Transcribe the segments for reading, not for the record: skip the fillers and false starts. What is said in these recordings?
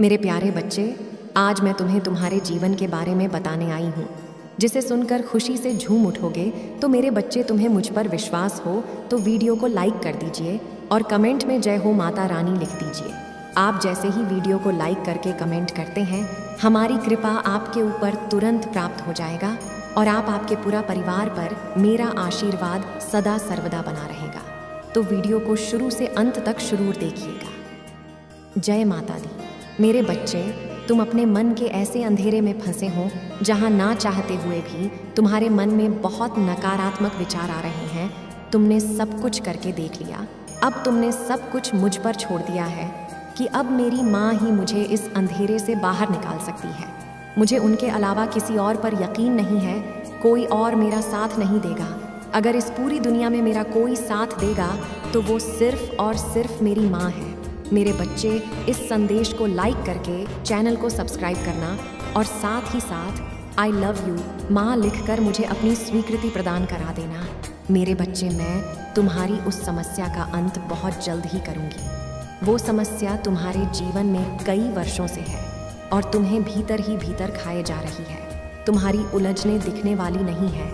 मेरे प्यारे बच्चे, आज मैं तुम्हें तुम्हारे जीवन के बारे में बताने आई हूँ, जिसे सुनकर खुशी से झूम उठोगे। तो मेरे बच्चे, तुम्हें मुझ पर विश्वास हो तो वीडियो को लाइक कर दीजिए और कमेंट में जय हो माता रानी लिख दीजिए। आप जैसे ही वीडियो को लाइक करके कमेंट करते हैं, हमारी कृपा आपके ऊपर तुरंत प्राप्त हो जाएगा और आपके पूरा परिवार पर मेरा आशीर्वाद सदा सर्वदा बना रहेगा। तो वीडियो को शुरू से अंत तक जरूर देखिएगा। जय माता दी। मेरे बच्चे, तुम अपने मन के ऐसे अंधेरे में फंसे हो जहां ना चाहते हुए भी तुम्हारे मन में बहुत नकारात्मक विचार आ रहे हैं। तुमने सब कुछ करके देख लिया, अब तुमने सब कुछ मुझ पर छोड़ दिया है कि अब मेरी माँ ही मुझे इस अंधेरे से बाहर निकाल सकती है। मुझे उनके अलावा किसी और पर यकीन नहीं है, कोई और मेरा साथ नहीं देगा। अगर इस पूरी दुनिया में मेरा कोई साथ देगा तो वो सिर्फ और सिर्फ मेरी माँ है। मेरे बच्चे, इस संदेश को लाइक करके चैनल को सब्सक्राइब करना और साथ ही साथ आई लव यू माँ लिखकर मुझे अपनी स्वीकृति प्रदान करा देना। मेरे बच्चे, मैं तुम्हारी उस समस्या का अंत बहुत जल्द ही करूँगी। वो समस्या तुम्हारे जीवन में कई वर्षों से है और तुम्हें भीतर ही भीतर खाए जा रही है। तुम्हारी उलझने दिखने वाली नहीं है।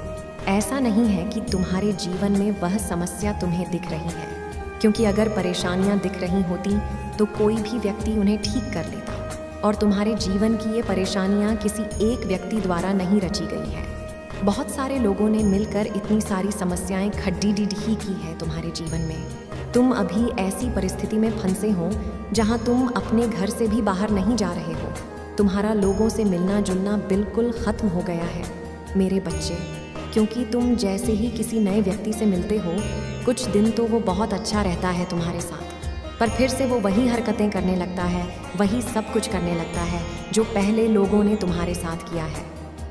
ऐसा नहीं है कि तुम्हारे जीवन में वह समस्या तुम्हें दिख रही है, क्योंकि अगर परेशानियां दिख रही होती तो कोई भी व्यक्ति उन्हें ठीक कर लेता। और तुम्हारे जीवन की ये परेशानियां किसी एक व्यक्ति द्वारा नहीं रची गई हैं। बहुत सारे लोगों ने मिलकर इतनी सारी समस्याएं खड्डी ही की है तुम्हारे जीवन में। तुम अभी ऐसी परिस्थिति में फंसे हो जहां तुम अपने घर से भी बाहर नहीं जा रहे हो। तुम्हारा लोगों से मिलना जुलना बिल्कुल खत्म हो गया है मेरे बच्चे, क्योंकि तुम जैसे ही किसी नए व्यक्ति से मिलते हो, कुछ दिन तो वो बहुत अच्छा रहता है तुम्हारे साथ, पर फिर से वो वही हरकतें करने लगता है, वही सब कुछ करने लगता है जो पहले लोगों ने तुम्हारे साथ किया है।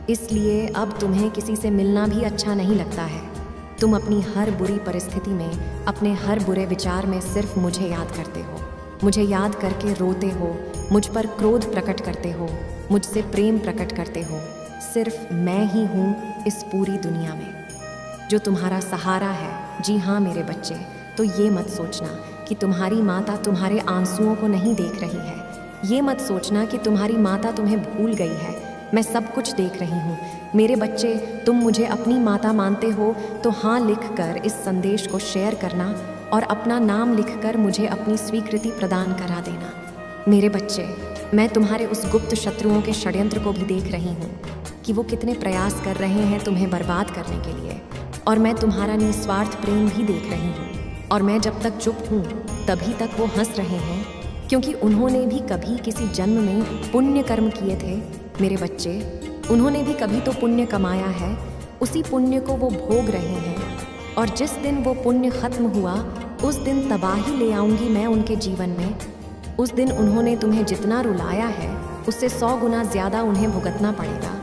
इसलिए अब तुम्हें किसी से मिलना भी अच्छा नहीं लगता है। तुम अपनी हर बुरी परिस्थिति में, अपने हर बुरे विचार में सिर्फ मुझे याद करते हो। मुझे याद करके रोते हो, मुझ पर क्रोध प्रकट करते हो, मुझसे प्रेम प्रकट करते हो। सिर्फ मैं ही हूँ इस पूरी दुनिया में जो तुम्हारा सहारा है। जी हाँ मेरे बच्चे, तो ये मत सोचना कि तुम्हारी माता तुम्हारे आंसुओं को नहीं देख रही है। ये मत सोचना कि तुम्हारी माता तुम्हें भूल गई है। मैं सब कुछ देख रही हूँ मेरे बच्चे। तुम मुझे अपनी माता मानते हो तो हाँ लिखकर इस संदेश को शेयर करना और अपना नाम लिखकर मुझे अपनी स्वीकृति प्रदान करा देना। मेरे बच्चे, मैं तुम्हारे उस गुप्त शत्रुओं के षड्यंत्र को भी देख रही हूँ कि वो कितने प्रयास कर रहे हैं तुम्हें बर्बाद करने के लिए, और मैं तुम्हारा निस्वार्थ प्रेम भी देख रही हूँ। और मैं जब तक चुप हूँ तभी तक वो हंस रहे हैं, क्योंकि उन्होंने भी कभी किसी जन्म में पुण्य कर्म किए थे मेरे बच्चे। उन्होंने भी कभी तो पुण्य कमाया है, उसी पुण्य को वो भोग रहे हैं। और जिस दिन वो पुण्य खत्म हुआ, उस दिन तबाही ले आऊँगी मैं उनके जीवन में। उस दिन उन्होंने तुम्हें जितना रुलाया है उससे 100 गुना ज़्यादा उन्हें भुगतना पड़ेगा,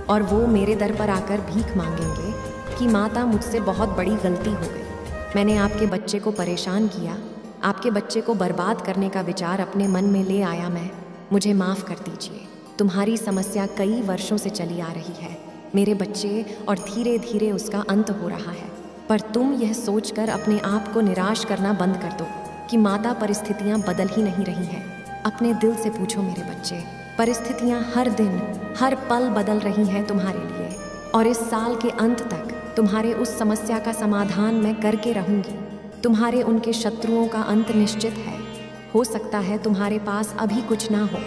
और वो मेरे दर पर आकर भीख मांगेंगे कि माता, मुझसे बहुत बड़ी गलती हो गई। मैंने आपके बच्चे को परेशान किया, आपके बच्चे को बर्बाद करने का विचार अपने मन में ले आया मैं। मुझे माफ़ कर दीजिए। तुम्हारी समस्या कई वर्षों से चली आ रही है मेरे बच्चे, और धीरे धीरे उसका अंत हो रहा है। पर तुम यह सोचकर अपने आप को निराश करना बंद कर दो कि माता, परिस्थितियाँ बदल ही नहीं रही हैं। अपने दिल से पूछो मेरे बच्चे, परिस्थितियाँ हर दिन हर पल बदल रही हैं तुम्हारे लिए, और इस साल के अंत तक तुम्हारे उस समस्या का समाधान मैं करके रहूँगी। तुम्हारे उनके शत्रुओं का अंत निश्चित है। हो सकता है तुम्हारे पास अभी कुछ ना हो,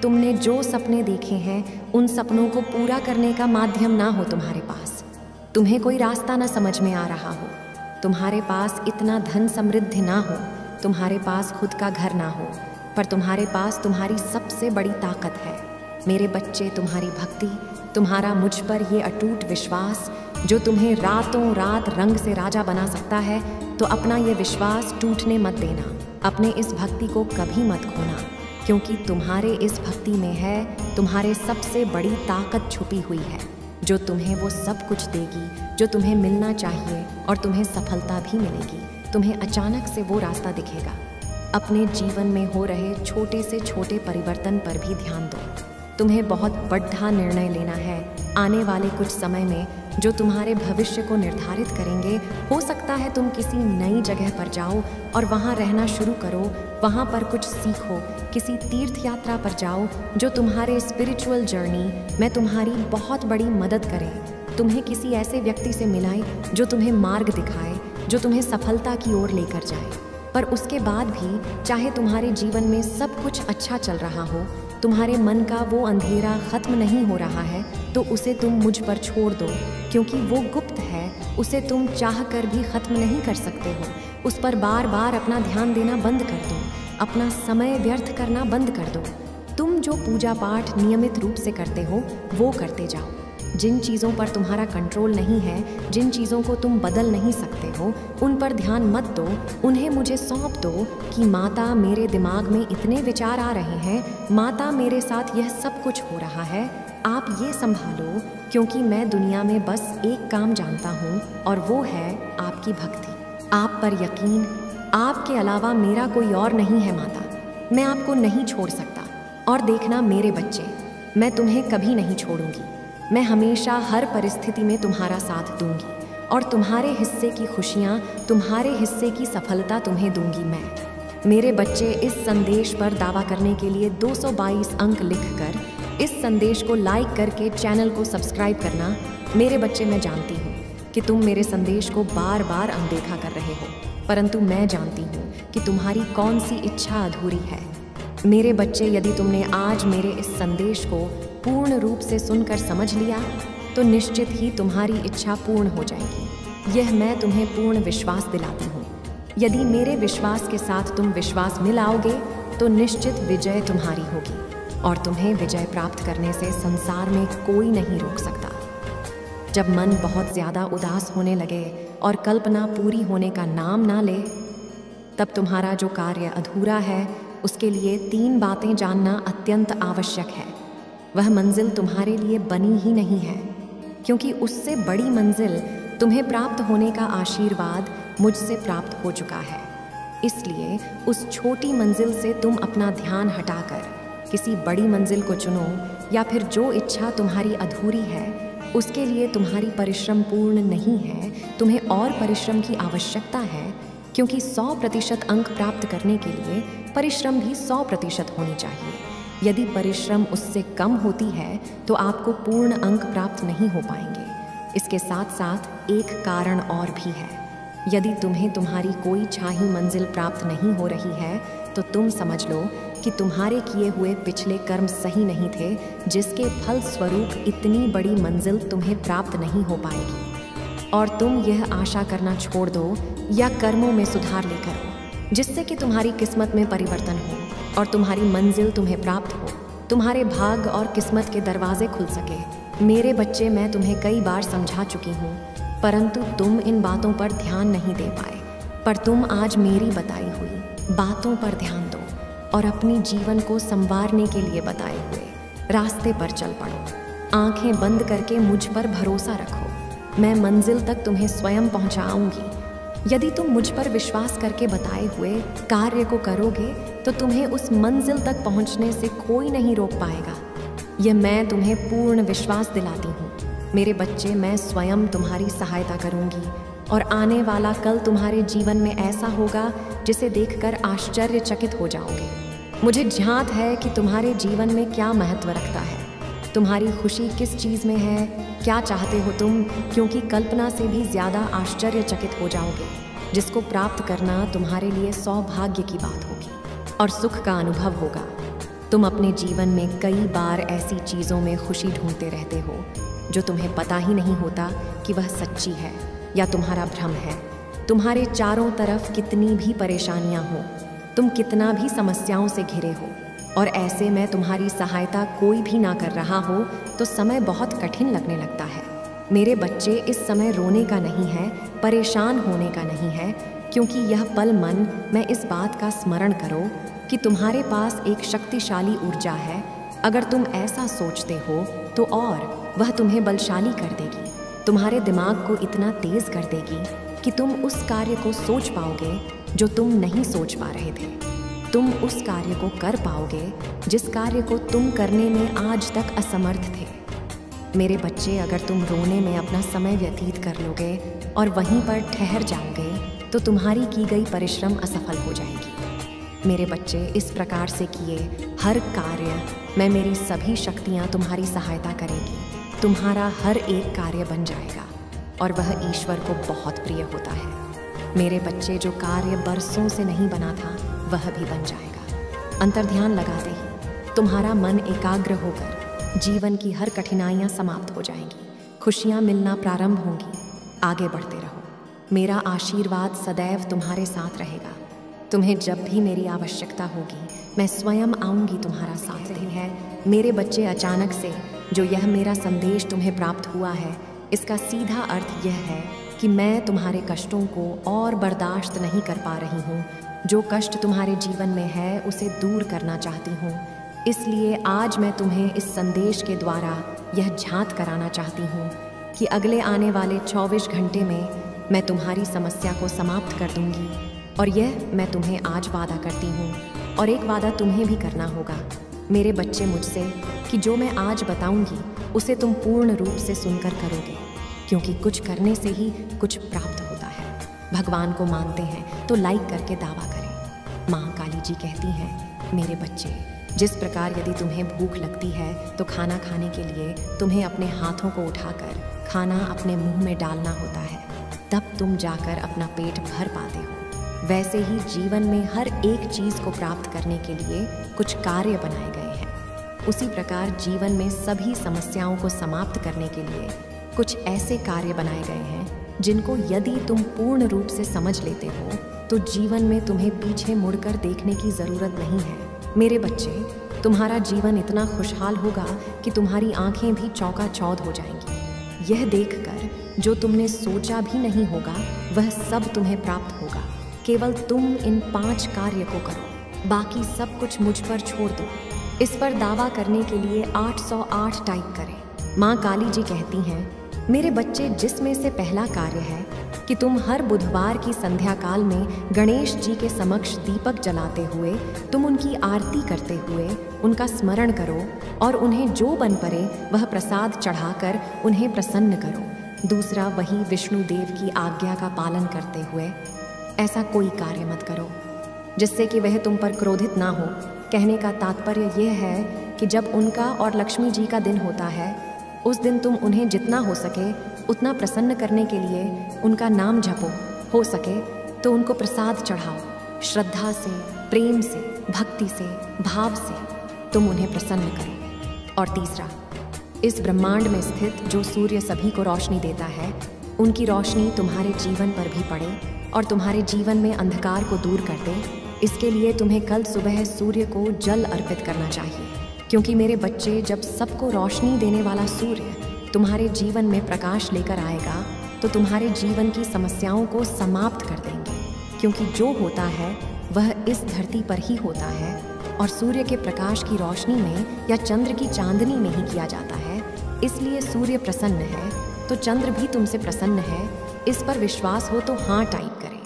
तुमने जो सपने देखे हैं उन सपनों को पूरा करने का माध्यम ना हो तुम्हारे पास, तुम्हें कोई रास्ता ना समझ में आ रहा हो, तुम्हारे पास इतना धन समृद्धि ना हो, तुम्हारे पास खुद का घर ना हो, पर तुम्हारे पास तुम्हारी सबसे बड़ी ताकत है मेरे बच्चे, तुम्हारी भक्ति, तुम्हारा मुझ पर ये अटूट विश्वास जो तुम्हें रातों रात रंग से राजा बना सकता है। तो अपना ये विश्वास टूटने मत देना, अपने इस भक्ति को कभी मत खोना, क्योंकि तुम्हारे इस भक्ति में है तुम्हारे सबसे बड़ी ताकत छुपी हुई है, जो तुम्हें वो सब कुछ देगी जो तुम्हें मिलना चाहिए, और तुम्हें सफलता भी मिलेगी। तुम्हें अचानक से वो रास्ता दिखेगा। अपने जीवन में हो रहे छोटे से छोटे परिवर्तन पर भी ध्यान दो। तुम्हें बहुत बड़ा निर्णय लेना है आने वाले कुछ समय में। जो तुम्हारे भविष्य को निर्धारित करेंगे। हो सकता है तुम किसी नई जगह पर जाओ और वहाँ रहना शुरू करो, वहाँ पर कुछ सीखो, किसी तीर्थ यात्रा पर जाओ जो तुम्हारे स्पिरिचुअल जर्नी में तुम्हारी बहुत बड़ी मदद करे। तुम्हें किसी ऐसे व्यक्ति से मिलाए जो तुम्हें मार्ग दिखाए, जो तुम्हें सफलता की ओर लेकर जाए। पर उसके बाद भी चाहे तुम्हारे जीवन में सब कुछ अच्छा चल रहा हो, तुम्हारे मन का वो अंधेरा खत्म नहीं हो रहा है, तो उसे तुम मुझ पर छोड़ दो, क्योंकि वो गुप्त है, उसे तुम चाह कर भी खत्म नहीं कर सकते हो। उस पर बार बार अपना ध्यान देना बंद कर दो, अपना समय व्यर्थ करना बंद कर दो। तुम जो पूजा पाठ नियमित रूप से करते हो वो करते जाओ। जिन चीज़ों पर तुम्हारा कंट्रोल नहीं है, जिन चीज़ों को तुम बदल नहीं सकते हो, उन पर ध्यान मत दो, उन्हें मुझे सौंप दो कि माता, मेरे दिमाग में इतने विचार आ रहे हैं, माता मेरे साथ यह सब कुछ हो रहा है, आप ये संभालो, क्योंकि मैं दुनिया में बस एक काम जानता हूँ और वो है आपकी भक्ति, आप पर यकीन। आपके अलावा मेरा कोई और नहीं है माता, मैं आपको नहीं छोड़ सकता। और देखना मेरे बच्चे, मैं तुम्हें कभी नहीं छोड़ूंगी। मैं हमेशा हर परिस्थिति में तुम्हारा साथ दूंगी और तुम्हारे हिस्से की खुशियाँ, तुम्हारे हिस्से की सफलता तुम्हें दूंगी मैं। मेरे बच्चे, इस संदेश पर दावा करने के लिए 222 अंक लिखकर इस संदेश को लाइक करके चैनल को सब्सक्राइब करना। मेरे बच्चे, मैं जानती हूँ कि तुम मेरे संदेश को बार बार अनदेखा कर रहे हो, परंतु मैं जानती हूँ कि तुम्हारी कौन सी इच्छा अधूरी है। मेरे बच्चे, यदि तुमने आज मेरे इस संदेश को पूर्ण रूप से सुनकर समझ लिया तो निश्चित ही तुम्हारी इच्छा पूर्ण हो जाएगी। यह मैं तुम्हें पूर्ण विश्वास दिलाती हूँ। यदि मेरे विश्वास के साथ तुम विश्वास में लाओगे तो निश्चित विजय तुम्हारी होगी और तुम्हें विजय प्राप्त करने से संसार में कोई नहीं रोक सकता। जब मन बहुत ज़्यादा उदास होने लगे और कल्पना पूरी होने का नाम ना ले, तब तुम्हारा जो कार्य अधूरा है उसके लिए 3 बातें जानना अत्यंत आवश्यक है। वह मंजिल तुम्हारे लिए बनी ही नहीं है, क्योंकि उससे बड़ी मंजिल तुम्हें प्राप्त होने का आशीर्वाद मुझसे प्राप्त हो चुका है। इसलिए उस छोटी मंजिल से तुम अपना ध्यान हटाकर किसी बड़ी मंजिल को चुनो, या फिर जो इच्छा तुम्हारी अधूरी है उसके लिए तुम्हारी परिश्रम पूर्ण नहीं है, तुम्हें और परिश्रम की आवश्यकता है, क्योंकि 100% अंक प्राप्त करने के लिए परिश्रम भी 100% होनी चाहिए। यदि परिश्रम उससे कम होती है तो आपको पूर्ण अंक प्राप्त नहीं हो पाएंगे। इसके साथ साथ एक कारण और भी है। यदि तुम्हें तुम्हारी कोई चाही मंजिल प्राप्त नहीं हो रही है तो तुम समझ लो कि तुम्हारे किए हुए पिछले कर्म सही नहीं थे, जिसके फल स्वरूप इतनी बड़ी मंजिल तुम्हें प्राप्त नहीं हो पाएगी। और तुम यह आशा करना छोड़ दो या कर्मों में सुधार लेकर हो, जिससे कि तुम्हारी किस्मत में परिवर्तन हो और तुम्हारी मंजिल तुम्हें प्राप्त हो, तुम्हारे भाग्य और किस्मत के दरवाजे खुल सके। मेरे बच्चे, मैं तुम्हें कई बार समझा चुकी हूँ, परंतु तुम इन बातों पर ध्यान नहीं दे पाए। पर तुम आज मेरी बताई हुई बातों पर ध्यान दो और अपनी जीवन को संवारने के लिए बताए हुए रास्ते पर चल पड़ो। आंखें बंद करके मुझ पर भरोसा रखो, मैं मंजिल तक तुम्हें स्वयं पहुँचाऊंगी। यदि तुम मुझ पर विश्वास करके बताए हुए कार्य को करोगे तो तुम्हें उस मंजिल तक पहुंचने से कोई नहीं रोक पाएगा। यह मैं तुम्हें पूर्ण विश्वास दिलाती हूँ। मेरे बच्चे, मैं स्वयं तुम्हारी सहायता करूँगी और आने वाला कल तुम्हारे जीवन में ऐसा होगा जिसे देखकर आश्चर्यचकित हो जाओगे। मुझे झांत है कि तुम्हारे जीवन में क्या महत्व रखता है, तुम्हारी खुशी किस चीज़ में है, क्या चाहते हो तुम, क्योंकि कल्पना से भी ज़्यादा आश्चर्यचकित हो जाओगे, जिसको प्राप्त करना तुम्हारे लिए सौभाग्य की बात होगी और सुख का अनुभव होगा। तुम अपने जीवन में कई बार ऐसी चीज़ों में खुशी ढूंढते रहते हो जो तुम्हें पता ही नहीं होता कि वह सच्ची है या तुम्हारा भ्रम है। तुम्हारे चारों तरफ कितनी भी परेशानियां हो, तुम कितना भी समस्याओं से घिरे हो और ऐसे में तुम्हारी सहायता कोई भी ना कर रहा हो तो समय बहुत कठिन लगने लगता है। मेरे बच्चे, इस समय रोने का नहीं है, परेशान होने का नहीं है, क्योंकि यह पल मन में इस बात का स्मरण करो कि तुम्हारे पास एक शक्तिशाली ऊर्जा है। अगर तुम ऐसा सोचते हो तो और वह तुम्हें बलशाली कर देगी, तुम्हारे दिमाग को इतना तेज कर देगी कि तुम उस कार्य को सोच पाओगे जो तुम नहीं सोच पा रहे थे। तुम उस कार्य को कर पाओगे जिस कार्य को तुम करने में आज तक असमर्थ थे। मेरे बच्चे, अगर तुम रोने में अपना समय व्यतीत कर लोगे और वहीं पर ठहर जाओगे तो तुम्हारी की गई परिश्रम असफल हो जाएगी। मेरे बच्चे, इस प्रकार से किए हर कार्य में मेरी सभी शक्तियाँ तुम्हारी सहायता करेगी। तुम्हारा हर एक कार्य बन जाएगा और वह ईश्वर को बहुत प्रिय होता है। मेरे बच्चे, जो कार्य बरसों से नहीं बना था वह भी बन जाएगा। अंतर्ध्यान लगाते ही तुम्हारा मन एकाग्र होकर जीवन की हर कठिनाइयाँ समाप्त हो जाएंगी, खुशियाँ मिलना प्रारंभ होंगी। आगे बढ़ते रहो। मेरा आशीर्वाद सदैव तुम्हारे साथ रहेगा। तुम्हें जब भी मेरी आवश्यकता होगी मैं स्वयं आऊँगी तुम्हारा साथ देने। है मेरे बच्चे, अचानक से जो यह मेरा संदेश तुम्हें प्राप्त हुआ है, इसका सीधा अर्थ यह है कि मैं तुम्हारे कष्टों को और बर्दाश्त नहीं कर पा रही हूँ। जो कष्ट तुम्हारे जीवन में है उसे दूर करना चाहती हूँ। इसलिए आज मैं तुम्हें इस संदेश के द्वारा यह झांत कराना चाहती हूँ कि अगले आने वाले 24 घंटे में मैं तुम्हारी समस्या को समाप्त कर दूंगी। और यह मैं तुम्हें आज वादा करती हूँ, और एक वादा तुम्हें भी करना होगा मेरे बच्चे मुझसे, कि जो मैं आज बताऊंगी उसे तुम पूर्ण रूप से सुनकर करोगे, क्योंकि कुछ करने से ही कुछ प्राप्त होता है। भगवान को मानते हैं तो लाइक करके दावा करें। माँ काली जी कहती हैं, मेरे बच्चे, जिस प्रकार यदि तुम्हें भूख लगती है तो खाना खाने के लिए तुम्हें अपने हाथों को उठाकर खाना अपने मुंह में डालना होता है, तब तुम जाकर अपना पेट भर पाते हो। वैसे ही जीवन में हर एक चीज़ को प्राप्त करने के लिए कुछ कार्य बनाए गए हैं। उसी प्रकार जीवन में सभी समस्याओं को समाप्त करने के लिए कुछ ऐसे कार्य बनाए गए हैं जिनको यदि तुम पूर्ण रूप से समझ लेते हो तो जीवन में तुम्हें पीछे मुड़कर देखने की ज़रूरत नहीं है। मेरे बच्चे, तुम्हारा जीवन इतना खुशहाल होगा कि तुम्हारी आंखें भी चौकाचौंध हो जाएंगी। यह देखकर जो तुमने सोचा भी नहीं होगा वह सब तुम्हें प्राप्त होगा। केवल तुम इन 5 कार्य को करो, बाकी सब कुछ मुझ पर छोड़ दो। इस पर दावा करने के लिए 808 टाइप करें। माँ काली जी कहती हैं, मेरे बच्चे, जिसमें से पहला कार्य है कि तुम हर बुधवार की संध्या काल में गणेश जी के समक्ष दीपक जलाते हुए तुम उनकी आरती करते हुए उनका स्मरण करो और उन्हें जो बन पड़े वह प्रसाद चढ़ाकर उन्हें प्रसन्न करो। दूसरा, वही विष्णु देव की आज्ञा का पालन करते हुए ऐसा कोई कार्य मत करो जिससे कि वह तुम पर क्रोधित ना हो। कहने का तात्पर्य यह है कि जब उनका और लक्ष्मी जी का दिन होता है उस दिन तुम उन्हें जितना हो सके उतना प्रसन्न करने के लिए उनका नाम जपो। हो सके तो उनको प्रसाद चढ़ाओ। श्रद्धा से, प्रेम से, भक्ति से, भाव से तुम उन्हें प्रसन्न करो। और तीसरा, इस ब्रह्मांड में स्थित जो सूर्य सभी को रोशनी देता है, उनकी रोशनी तुम्हारे जीवन पर भी पड़े और तुम्हारे जीवन में अंधकार को दूर कर दे। इसके लिए तुम्हें कल सुबह सूर्य को जल अर्पित करना चाहिए, क्योंकि मेरे बच्चे, जब सबको रोशनी देने वाला सूर्य तुम्हारे जीवन में प्रकाश लेकर आएगा तो तुम्हारे जीवन की समस्याओं को समाप्त कर देंगे। क्योंकि जो होता है वह इस धरती पर ही होता है और सूर्य के प्रकाश की रोशनी में या चंद्र की चांदनी में ही किया जाता है। इसलिए सूर्य प्रसन्न है तो चंद्र भी तुमसे प्रसन्न है। इस पर विश्वास हो तो हाँ टाइप करें।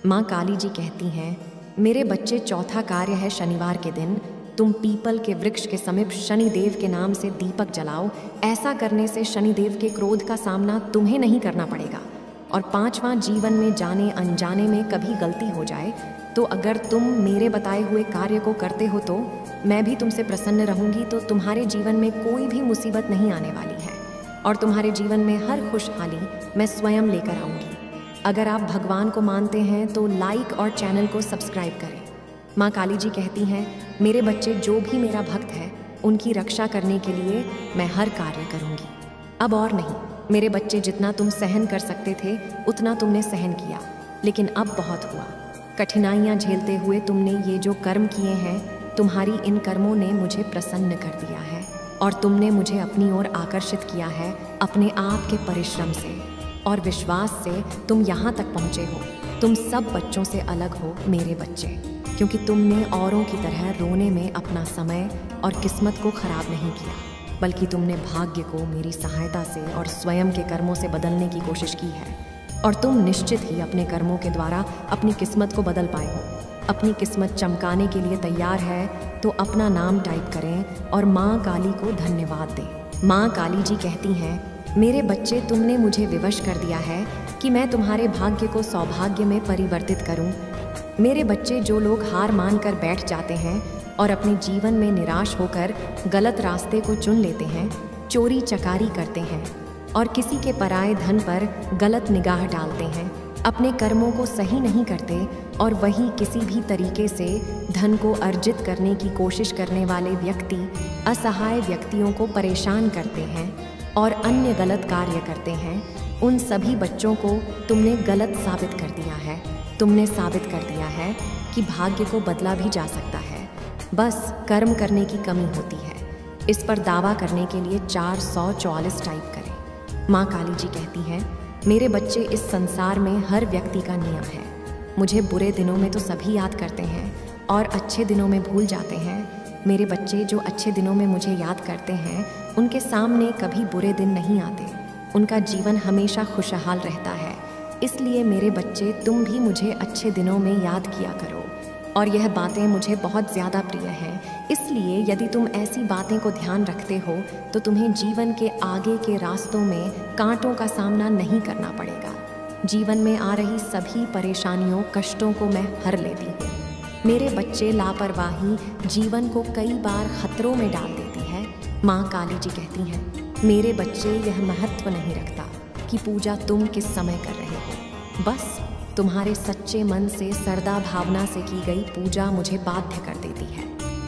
माँ काली जी कहती हैं, मेरे बच्चे, चौथा कार्य है शनिवार के दिन तुम पीपल के वृक्ष के समीप शनिदेव के नाम से दीपक जलाओ। ऐसा करने से शनिदेव के क्रोध का सामना तुम्हें नहीं करना पड़ेगा। और 5वां, जीवन में जाने अनजाने में कभी गलती हो जाए तो अगर तुम मेरे बताए हुए कार्य को करते हो तो मैं भी तुमसे प्रसन्न रहूंगी, तो तुम्हारे जीवन में कोई भी मुसीबत नहीं आने वाली है और तुम्हारे जीवन में हर खुशहाली मैं स्वयं लेकर आऊँगी। अगर आप भगवान को मानते हैं तो लाइक और चैनल को सब्सक्राइब करें। माँ काली जी कहती हैं, मेरे बच्चे, जो भी मेरा भक्त है उनकी रक्षा करने के लिए मैं हर कार्य करूँगी। अब और नहीं मेरे बच्चे, जितना तुम सहन कर सकते थे उतना तुमने सहन किया, लेकिन अब बहुत हुआ। कठिनाइयाँ झेलते हुए तुमने ये जो कर्म किए हैं, तुम्हारी इन कर्मों ने मुझे प्रसन्न कर दिया है और तुमने मुझे अपनी ओर आकर्षित किया है अपने आप के परिश्रम से और विश्वास से तुम यहाँ तक पहुँचे हो। तुम सब बच्चों से अलग हो मेरे बच्चे, क्योंकि तुमने औरों की तरह रोने में अपना समय और किस्मत को खराब नहीं किया, बल्कि तुमने भाग्य को मेरी सहायता से और स्वयं के कर्मों से बदलने की कोशिश की है। और तुम निश्चित ही अपने कर्मों के द्वारा अपनी किस्मत को बदल पाए हो। अपनी किस्मत चमकाने के लिए तैयार है तो अपना नाम टाइप करें और माँ काली को धन्यवाद दें। माँ काली जी कहती हैं, मेरे बच्चे, तुमने मुझे विवश कर दिया है कि मैं तुम्हारे भाग्य को सौभाग्य में परिवर्तित करूं। मेरे बच्चे, जो लोग हार मान कर बैठ जाते हैं और अपने जीवन में निराश होकर गलत रास्ते को चुन लेते हैं, चोरी चकारी करते हैं और किसी के पराये धन पर गलत निगाह डालते हैं, अपने कर्मों को सही नहीं करते और वहीं किसी भी तरीके से धन को अर्जित करने की कोशिश करने वाले व्यक्ति असहाय व्यक्तियों को परेशान करते हैं और अन्य गलत कार्य करते हैं, उन सभी बच्चों को तुमने गलत साबित कर दिया है। तुमने साबित कर दिया है कि भाग्य को बदला भी जा सकता है, बस कर्म करने की कमी होती है। इस पर दावा करने के लिए 444 टाइप करें। माँ काली जी कहती हैं, मेरे बच्चे, इस संसार में हर व्यक्ति का नियम है। मुझे बुरे दिनों में तो सभी याद करते हैं और अच्छे दिनों में भूल जाते हैं। मेरे बच्चे, जो अच्छे दिनों में मुझे याद करते हैं, उनके सामने कभी बुरे दिन नहीं आते। उनका जीवन हमेशा खुशहाल रहता है। इसलिए मेरे बच्चे, तुम भी मुझे अच्छे दिनों में याद किया करो। और यह बातें मुझे बहुत ज़्यादा प्रिय हैं। इसलिए यदि तुम ऐसी बातें को ध्यान रखते हो तो तुम्हें जीवन के आगे के रास्तों में कांटों का सामना नहीं करना पड़ेगा। जीवन में आ रही सभी परेशानियों, कष्टों को मैं हर लेती हूँ। मेरे बच्चे, लापरवाही जीवन को कई बार खतरों में डाल देती है। माँ काली जी कहती हैं, मेरे बच्चे, यह महत्व नहीं रखता कि पूजा तुम किस समय कर रहे हो। बस तुम्हारे सच्चे मन से, श्रद्धा भावना से की गई पूजा मुझे बाध्य कर देती है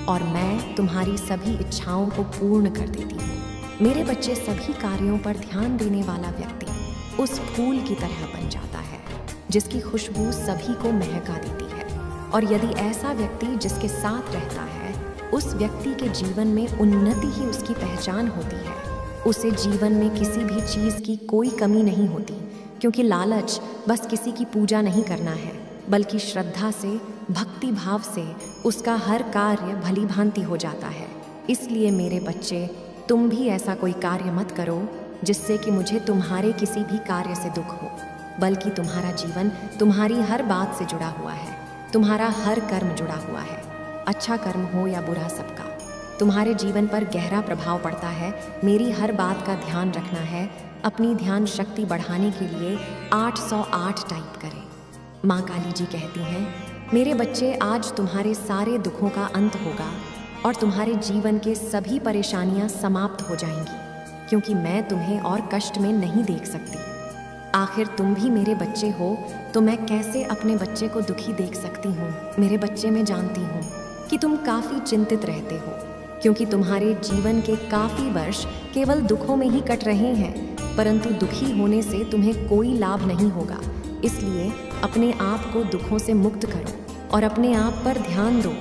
और मैं तुम्हारी सभी इच्छाओं को पूर्ण कर देती हूँ। मेरे बच्चे, सभी कार्यों पर ध्यान देने वाला व्यक्ति उस फूल की तरह बन जाता है जिसकी खुशबू सभी को महका देती है। और यदि ऐसा व्यक्ति जिसके साथ रहता है, उस व्यक्ति के जीवन में उन्नति ही उसकी पहचान होती है। उसे जीवन में किसी भी चीज़ की कोई कमी नहीं होती, क्योंकि लालच बस किसी की पूजा नहीं करना है, बल्कि श्रद्धा से, भक्ति भाव से उसका हर कार्य भली भांति हो जाता है। इसलिए मेरे बच्चे, तुम भी ऐसा कोई कार्य मत करो जिससे कि मुझे तुम्हारे किसी भी कार्य से दुख हो, बल्कि तुम्हारा जीवन तुम्हारी हर बात से जुड़ा हुआ है। तुम्हारा हर कर्म जुड़ा हुआ है, अच्छा कर्म हो या बुरा, सबका तुम्हारे जीवन पर गहरा प्रभाव पड़ता है। मेरी हर बात का ध्यान रखना है। अपनी ध्यान शक्ति बढ़ाने के लिए 808 टाइप करें। माँ काली जी कहती हैं, मेरे बच्चे, आज तुम्हारे सारे दुखों का अंत होगा और तुम्हारे जीवन के सभी परेशानियां समाप्त हो जाएंगी, क्योंकि मैं तुम्हें और कष्ट में नहीं देख सकती। आखिर तुम भी मेरे बच्चे हो, तो मैं कैसे अपने बच्चे को दुखी देख सकती हूँ। मेरे बच्चे, मैं जानती हूँ कि तुम काफ़ी चिंतित रहते हो, क्योंकि तुम्हारे जीवन के काफ़ी वर्ष केवल दुखों में ही कट रहे हैं, परंतु दुखी होने से तुम्हें कोई लाभ नहीं होगा। इसलिए अपने आप को दुखों से मुक्त करो और अपने आप पर ध्यान दो।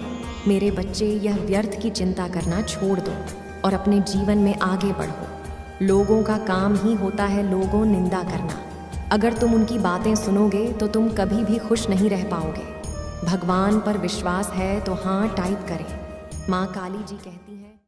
मेरे बच्चे, यह व्यर्थ की चिंता करना छोड़ दो और अपने जीवन में आगे बढ़ो। लोगों का काम ही होता है लोगों निंदा करना। अगर तुम उनकी बातें सुनोगे तो तुम कभी भी खुश नहीं रह पाओगे। भगवान पर विश्वास है तो हाँ टाइप करें। माँ काली जी कहती हैं,